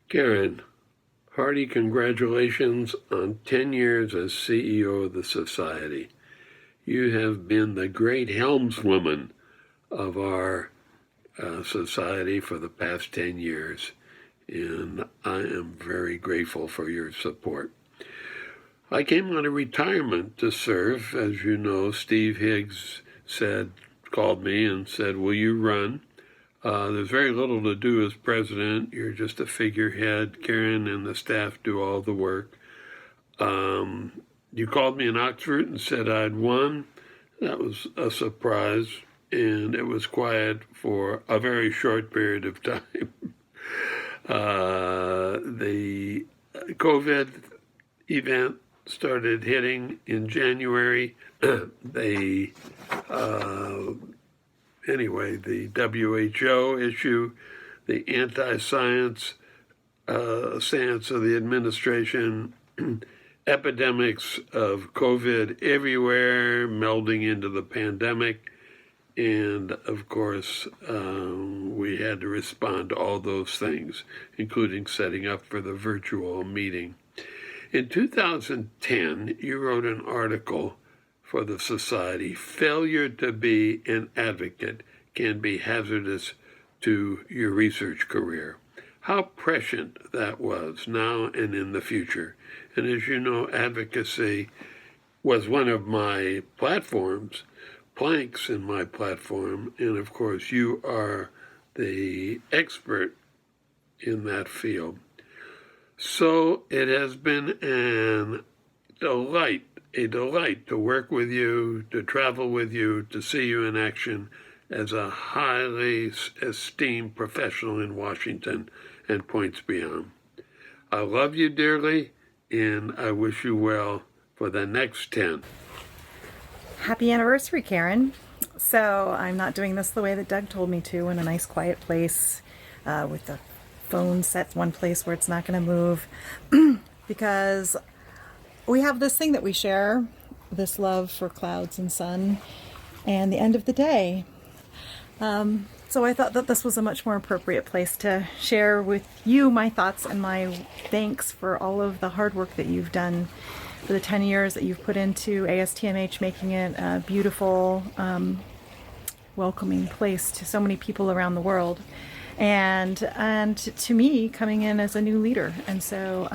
Karen, hearty congratulations on 10 years as CEO of the Society. You have been the great helmswoman of our society for the past 10 years, and I am very grateful for your support. I came out of retirement to serve. As you know, Steve Higgs called me and said, will you run? There's very little to do as president. You're just a figurehead. Karen and the staff do all the work. You called me in Oxford and said I'd won. That was a surprise, and it was quiet for a very short period of time. The COVID event started hitting in January. The WHO issue, the anti-science stance of the administration, epidemics of COVID everywhere, melding into the pandemic, and of course, we had to respond to all those things, including setting up for the virtual meeting. In 2010, you wrote an article for the Society, Failure to be an Advocate Can be Hazardous to Your Research Career. How prescient that was now and in the future. And as you know, advocacy was one of my planks in my platform, and of course you are the expert in that field. So it has been a delight to work with you, to travel with you, to see you in action as a highly esteemed professional in Washington and points beyond. I love you dearly, and I wish you well for the next 10. Happy anniversary, Karen. So I'm not doing this the way that Doug told me to, in a nice quiet place with the phone set one place where it's not going to move, because we have this thing that we share, this love for clouds and sun and the end of the day. So I thought that this was a much more appropriate place to share with you my thoughts and my thanks for all of the hard work that you've done for the 10 years that you've put into ASTMH, making it a beautiful, welcoming place to so many people around the world. And to me, coming in as a new leader. And so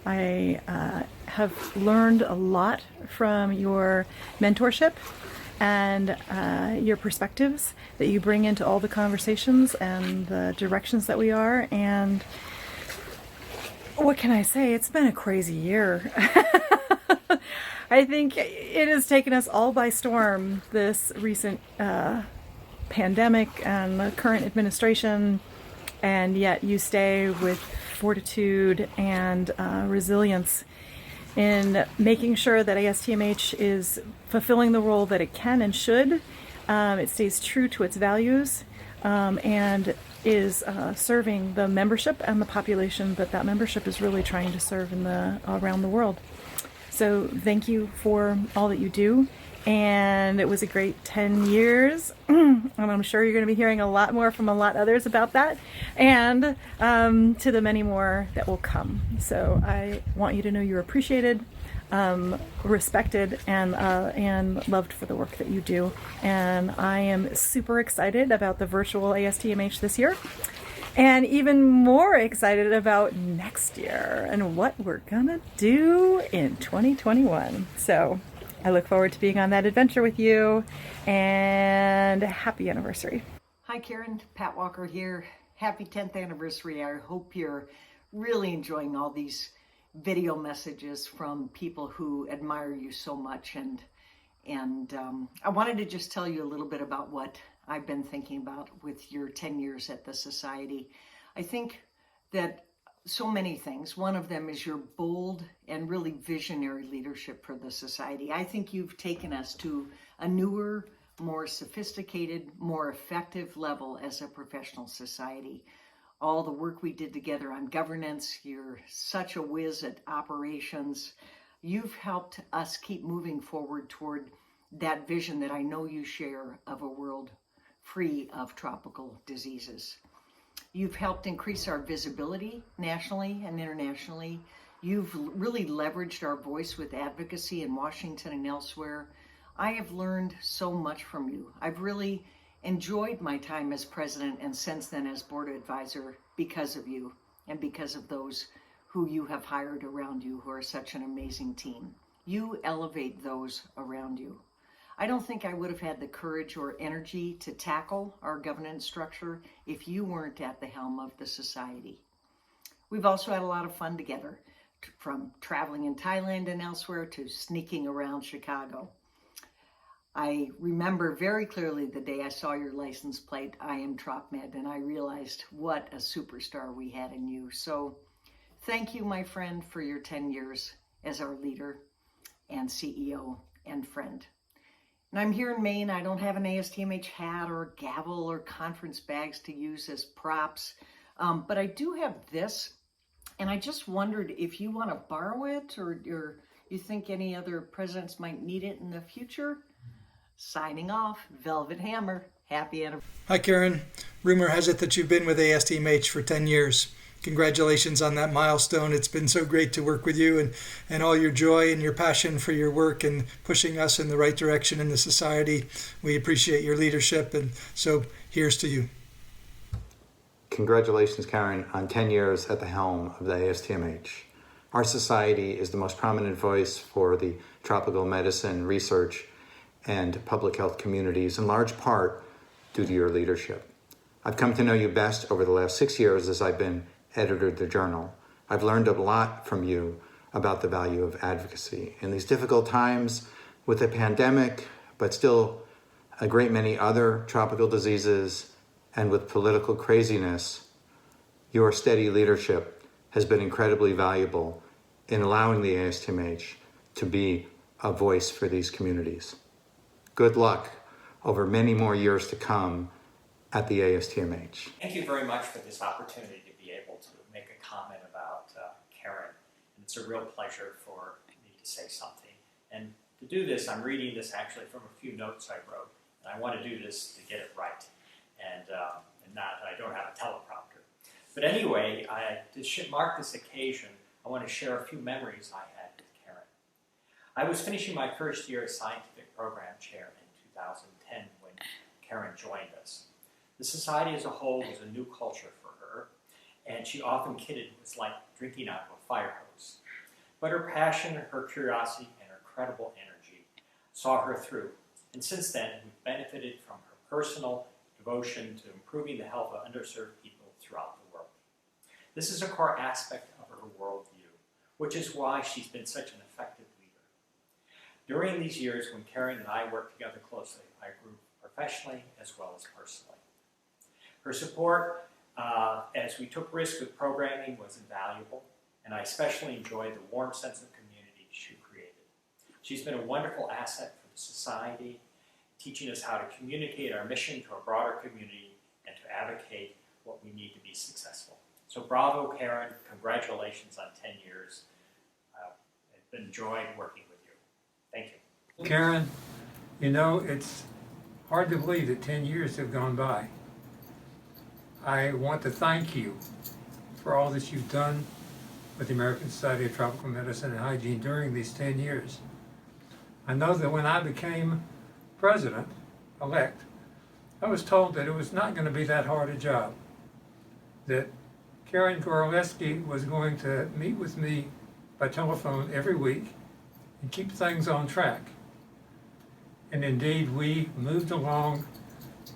I have learned a lot from your mentorship and your perspectives that you bring into all the conversations and the directions that we are. And what can I say? It's been a crazy year. I think it has taken us all by storm, this recent pandemic and the current administration, and yet you stay with fortitude and resilience in making sure that ASTMH is fulfilling the role that it can and should. It stays true to its values and is serving the membership and the population that membership is really trying to serve around the world. So thank you for all that you do. And it was a great 10 years. And I'm sure you're going to be hearing a lot more from a lot others about that, and to the many more that will come. So I want you to know you're appreciated, respected, and loved for the work that you do. And I am super excited about the virtual ASTMH this year, and even more excited about next year and what we're gonna do in 2021. So I look forward to being on that adventure with you, and happy anniversary. Hi Karen, Pat Walker here. Happy 10th anniversary. I hope you're really enjoying all these video messages from people who admire you so much. And I wanted to just tell you a little bit about what I've been thinking about with your 10 years at the Society. I think that so many things. One of them is your bold and really visionary leadership for the Society. I think you've taken us to a newer, more sophisticated, more effective level as a professional society. All the work we did together on governance, you're such a whiz at operations. You've helped us keep moving forward toward that vision that I know you share of a world free of tropical diseases. You've helped increase our visibility nationally and internationally. You've really leveraged our voice with advocacy in Washington and elsewhere. I have learned so much from you. I've really enjoyed my time as president and since then as board advisor because of you and because of those who you have hired around you who are such an amazing team. You elevate those around you. I don't think I would have had the courage or energy to tackle our governance structure if you weren't at the helm of the society. We've also had a lot of fun together, from traveling in Thailand and elsewhere to sneaking around Chicago. I remember very clearly the day I saw your license plate, I am TropMed, and I realized what a superstar we had in you. So thank you, my friend, for your 10 years as our leader and CEO and friend. And I'm here in Maine. I don't have an ASTMH hat or gavel or conference bags to use as props, but I do have this, and I just wondered if you want to borrow it or you think any other presidents might need it in the future. Signing off, Velvet Hammer. Happy anniversary. Hi, Karen. Rumor has it that you've been with ASTMH for 10 years. Congratulations on that milestone. It's been so great to work with you and all your joy and your passion for your work and pushing us in the right direction in the society. We appreciate your leadership, and so here's to you. Congratulations, Karen, on 10 years at the helm of the ASTMH. Our society is the most prominent voice for the tropical medicine research and public health communities, in large part due to your leadership. I've come to know you best over the last 6 years as I've been editor of the journal. I've learned a lot from you about the value of advocacy. In these difficult times with the pandemic, but still a great many other tropical diseases, and with political craziness, your steady leadership has been incredibly valuable in allowing the ASTMH to be a voice for these communities. Good luck over many more years to come at the ASTMH. Thank you very much for this opportunity to be able to make a comment about Karen. It's a real pleasure for me to say something. And to do this, I'm reading this actually from a few notes I wrote. And I want to do this to get it right. And not, I don't have a teleprompter. But anyway, to mark this occasion, I want to share a few memories I had with Karen. I was finishing my first year as scientific program chair in 2010 when Karen joined us. The society as a whole was a new culture for her, and she often kidded it was like drinking out of a fire hose. But her passion, her curiosity, and her credible energy saw her through. And since then, we've benefited from her personal devotion to improving the health of underserved people throughout the world. This is a core aspect of her worldview, which is why she's been such an effective leader. During these years when Karen and I worked together closely, I grew professionally as well as personally. Her support as we took risks with programming was invaluable, and I especially enjoyed the warm sense of community she created. She's been a wonderful asset for the society, teaching us how to communicate our mission to a broader community and to advocate what we need to be successful. So bravo, Karen. Congratulations on 10 years. It's been a joy working with you. Thank you. Karen, you know, it's hard to believe that 10 years have gone by. I want to thank you for all that you've done with the American Society of Tropical Medicine and Hygiene during these 10 years. I know that when I became president-elect, I was told that it was not going to be that hard a job, that Karen Goraleski was going to meet with me by telephone every week and keep things on track. And indeed, we moved along,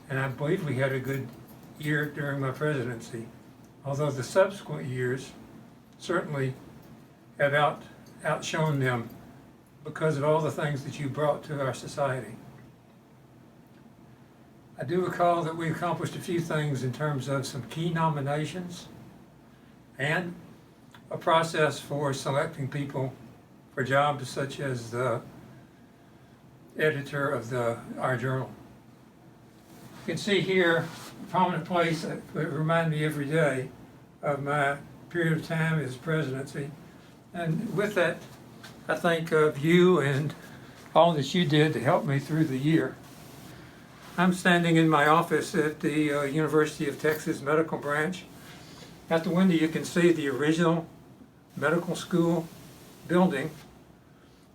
and I believe we had a good year during my presidency, although the subsequent years certainly have outshone them because of all the things that you brought to our society. I do recall that we accomplished a few things in terms of some key nominations and a process for selecting people for jobs such as the editor of our journal. You can see here a prominent place that remind me every day of my period of time as presidency. And with that, I think of you and all that you did to help me through the year. I'm standing in my office at the University of Texas Medical Branch, Out the window you can see the original medical school building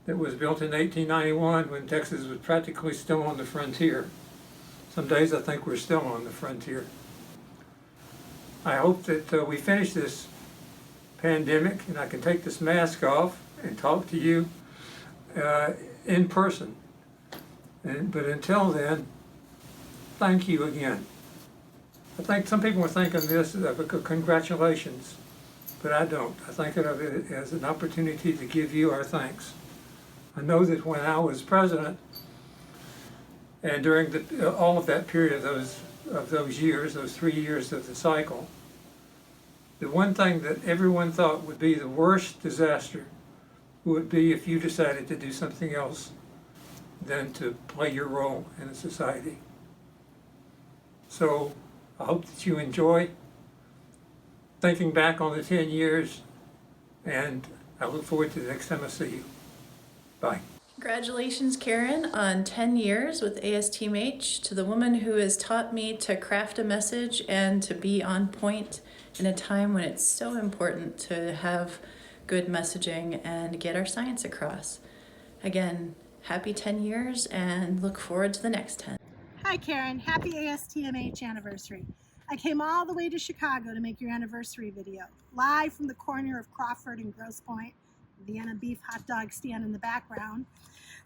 that was built in 1891 when Texas was practically still on the frontier. Some days I think we're still on the frontier. I hope that we finish this pandemic and I can take this mask off and talk to you in person. But until then, thank you again. I think some people are thinking this as a congratulations, but I don't. I think of it as an opportunity to give you our thanks. I know that when I was president, and during all of that period of those years, those 3 years of the cycle, the one thing that everyone thought would be the worst disaster would be if you decided to do something else than to play your role in a society. So I hope that you enjoy thinking back on the 10 years, and I look forward to the next time I see you. Bye. Congratulations, Karen, on 10 years with ASTMH, to the woman who has taught me to craft a message and to be on point in a time when it's so important to have good messaging and get our science across. Again, happy 10 years and look forward to the next 10. Hi Karen, happy ASTMH anniversary. I came all the way to Chicago to make your anniversary video, live from the corner of Crawford and Grosse Pointe, Vienna beef hot dog stand in the background.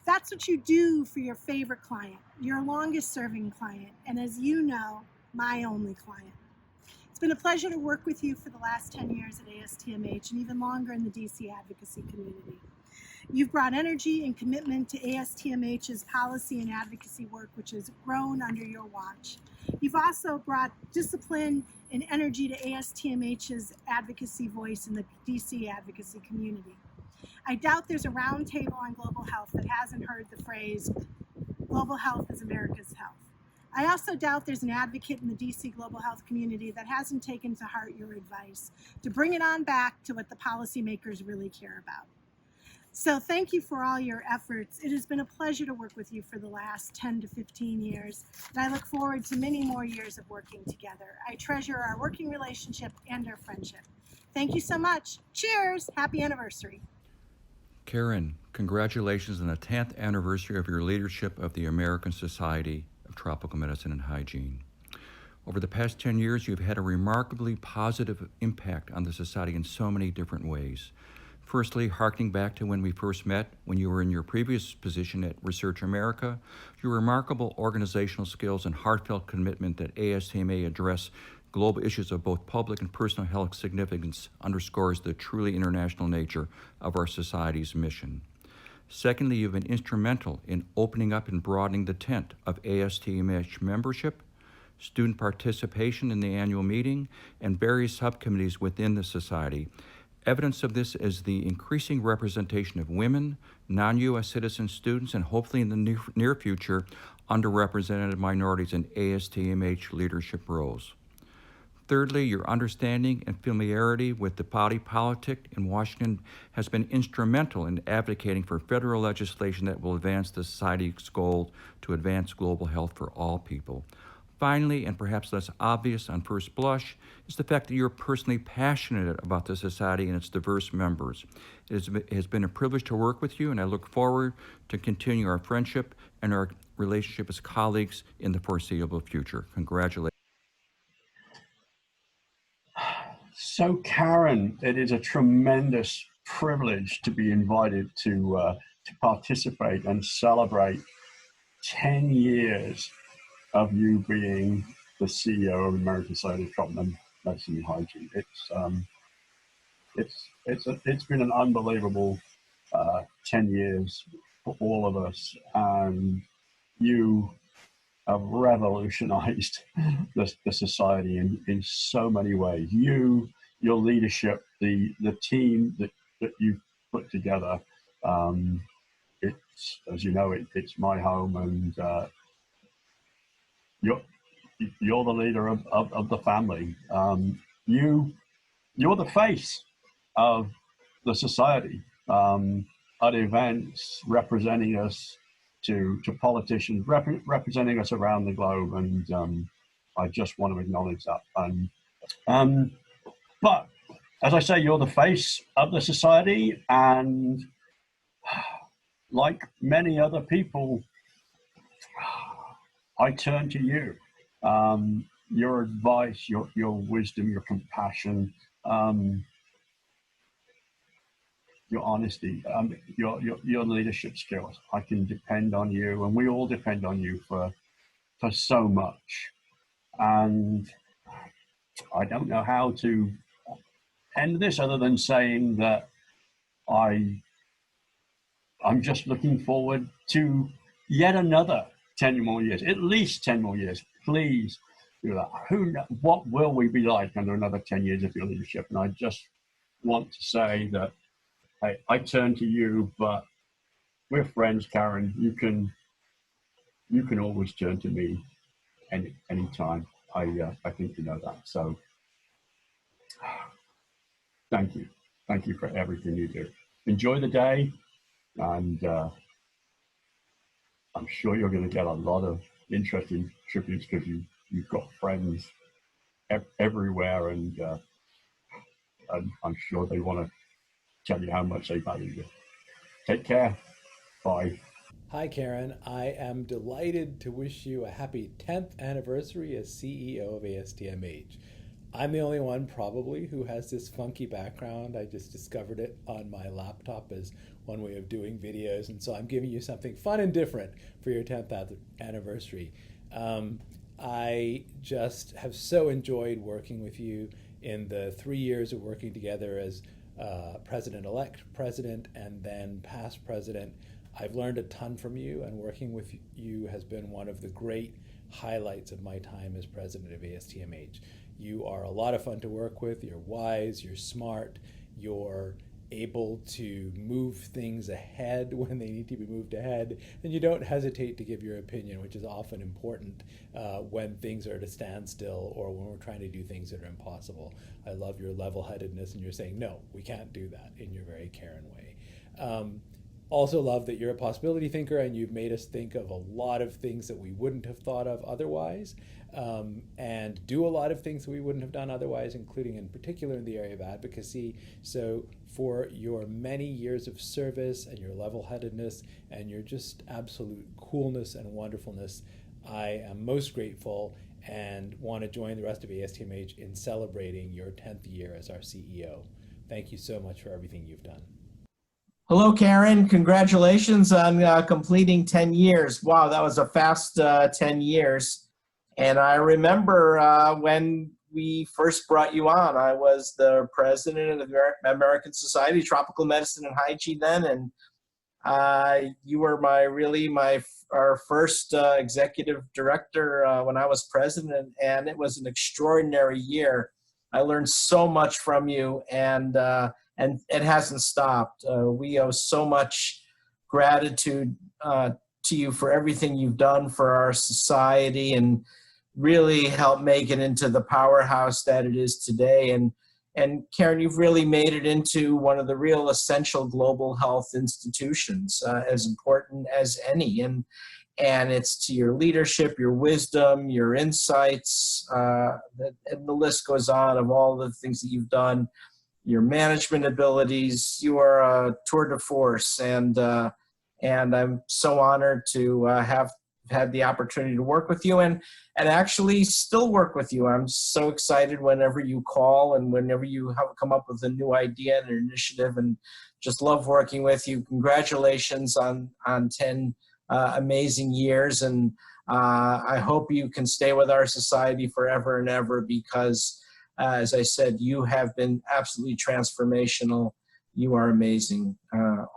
That's what you do for your favorite client, your longest serving client, and as you know, my only client. It's been a pleasure to work with you for the last 10 years at ASTMH and even longer in the DC advocacy community. You've brought energy and commitment to ASTMH's policy and advocacy work, which has grown under your watch. You've also brought discipline and energy to ASTMH's advocacy voice in the DC advocacy community. I doubt there's a roundtable on global health that hasn't heard the phrase, global health is America's health. I also doubt there's an advocate in the DC global health community that hasn't taken to heart your advice to bring it on back to what the policymakers really care about. So thank you for all your efforts. It has been a pleasure to work with you for the last 10 to 15 years, and I look forward to many more years of working together. I treasure our working relationship and our friendship. Thank you so much. Cheers. Happy anniversary. Karen, congratulations on the 10th anniversary of your leadership of the American Society of Tropical Medicine and Hygiene. Over the past 10 years, you've had a remarkably positive impact on the society in so many different ways. Firstly, harkening back to when we first met, when you were in your previous position at Research America, your remarkable organizational skills and heartfelt commitment that ASTMA address global issues of both public and personal health significance underscores the truly international nature of our society's mission. Secondly, you've been instrumental in opening up and broadening the tent of ASTMH membership, student participation in the annual meeting, and various subcommittees within the society. Evidence of this is the increasing representation of women, non-U.S. citizen students, and hopefully in the near future, underrepresented minorities in ASTMH leadership roles. Thirdly, your understanding and familiarity with the body politic in Washington has been instrumental in advocating for federal legislation that will advance the society's goal to advance global health for all people. Finally, and perhaps less obvious on first blush, is the fact that you're personally passionate about the society and its diverse members. It has been a privilege to work with you, and I look forward to continuing our friendship and our relationship as colleagues in the foreseeable future. Congratulations. So, Karen, it is a tremendous privilege to be invited to participate and celebrate 10 years of you being the CEO of American Society of Tropical Medicine and Hygiene. It's been an unbelievable 10 years for all of us, and you have revolutionized the society in so many ways. Your leadership, the team that you've put together, it's, as you know, it's my home, and you're the leader of the family. You're the face of the society at events, representing us to politicians, representing us around the globe, and I just want to acknowledge that. And But as I say, you're the face of the society, and like many other people, I turn to you. Your advice, your wisdom, your compassion, your honesty, your leadership skills. I can depend on you, and we all depend on you for so much. And I don't know how to end this other than saying that I'm just looking forward to yet another 10 more years, at least 10 more years. Please do that. What will we be like under another 10 years of your leadership? And I just want to say that I turn to you, but we're friends, Karen. You can always turn to me anytime. I think you know that. So thank you. Thank you for everything you do. Enjoy the day, and I'm sure you're going to get a lot of interesting tributes because you've got friends everywhere, and I'm sure they want to tell you how much they value you. Take care. Bye. Hi, Karen. I am delighted to wish you a happy 10th anniversary as CEO of ASTMH. I'm the only one probably who has this funky background. I just discovered it on my laptop as one way of doing videos, and so I'm giving you something fun and different for your 10th anniversary. I just have so enjoyed working with you in the 3 years of working together as president-elect, president, and then past president. I've learned a ton from you, and working with you has been one of the great highlights of my time as president of ASTMH. You are a lot of fun to work with. You're wise, you're smart, you're able to move things ahead when they need to be moved ahead, and you don't hesitate to give your opinion, which is often important when things are at a standstill or when we're trying to do things that are impossible. I love your level-headedness, and you're saying, no, we can't do that, in your very Karen way. Also love that you're a possibility thinker, and you've made us think of a lot of things that we wouldn't have thought of otherwise, and do a lot of things that we wouldn't have done otherwise, including in particular in the area of advocacy. So for your many years of service and your level-headedness and your just absolute coolness and wonderfulness, I am most grateful and want to join the rest of ASTMH in celebrating your 10th year as our CEO. Thank you so much for everything you've done. Hello, Karen. Congratulations on completing 10 years. Wow, that was a fast 10 years. And I remember when we first brought you on, I was the president of the American Society of Tropical Medicine and Hygiene then, and you were our first executive director when I was president, and it was an extraordinary year. I learned so much from you, and it hasn't stopped. We owe so much gratitude to you for everything you've done for our society and really helped make it into the powerhouse that it is today. And Karen, you've really made it into one of the real essential global health institutions, as important as any. And it's to your leadership, your wisdom, your insights, and the list goes on of all the things that you've done. Your management abilities, you are a tour de force, and I'm so honored to have had the opportunity to work with you and actually still work with you. I'm so excited whenever you call and whenever you come up with a new idea and an initiative, and just love working with you. Congratulations on 10 amazing years, and I hope you can stay with our society forever and ever, because as I said, you have been absolutely transformational. You are amazing.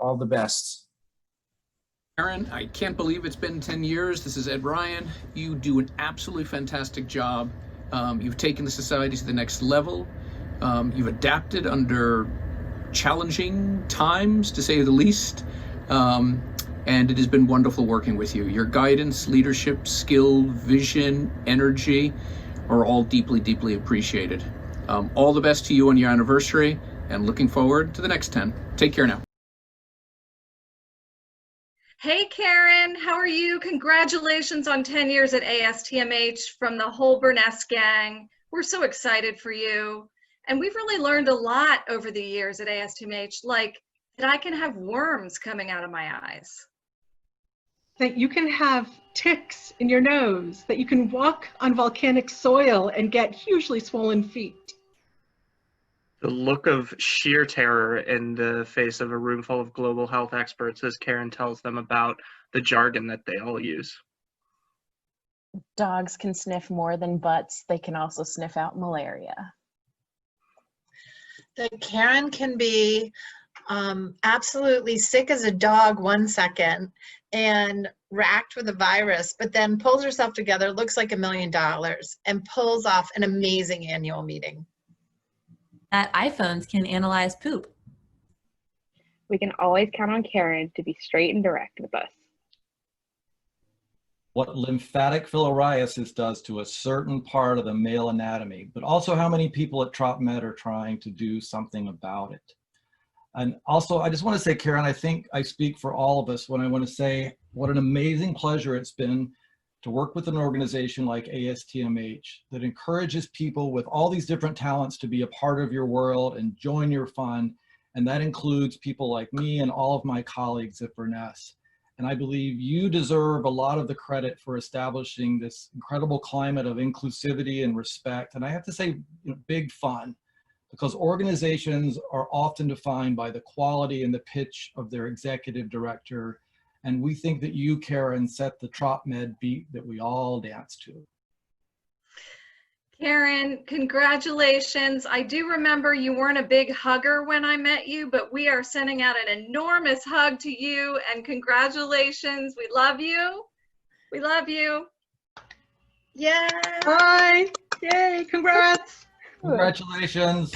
All the best. Karen, I can't believe it's been 10 years. This is Ed Ryan. You do an absolutely fantastic job. You've taken the society to the next level. You've adapted under challenging times, to say the least. And it has been wonderful working with you. Your guidance, leadership, skill, vision, energy are all deeply, deeply appreciated. All the best to you on your anniversary, and looking forward to the next 10. Take care now. Hey Karen, how are you? Congratulations on 10 years at ASTMH from the whole Burness gang. We're so excited for you. And we've really learned a lot over the years at ASTMH, like that I can have worms coming out of my eyes. That you can have ticks in your nose, that you can walk on volcanic soil and get hugely swollen feet. The look of sheer terror in the face of a room full of global health experts as Karen tells them about the jargon that they all use. Dogs can sniff more than butts. They can also sniff out malaria. That Karen can be absolutely sick as a dog 1 second and racked with a virus, but then pulls herself together, looks like $1 million, and pulls off an amazing annual meeting. That iPhones can analyze poop. We can always count on Karen to be straight and direct with us. What lymphatic filariasis does to a certain part of the male anatomy, but also how many people at TropMed are trying to do something about it. And also, I just want to say, Karen, I think I speak for all of us when I want to say what an amazing pleasure it's been to work with an organization like ASTMH that encourages people with all these different talents to be a part of your world and join your fun. And that includes people like me and all of my colleagues at Burness. And I believe you deserve a lot of the credit for establishing this incredible climate of inclusivity and respect. And I have to say, big fun, because organizations are often defined by the quality and the pitch of their executive director. And we think that you, Karen, set the TropMed beat that we all dance to. Karen, congratulations. I do remember you weren't a big hugger when I met you, but we are sending out an enormous hug to you and congratulations. We love you. We love you. Yay! Bye. Yay, congrats. Congratulations.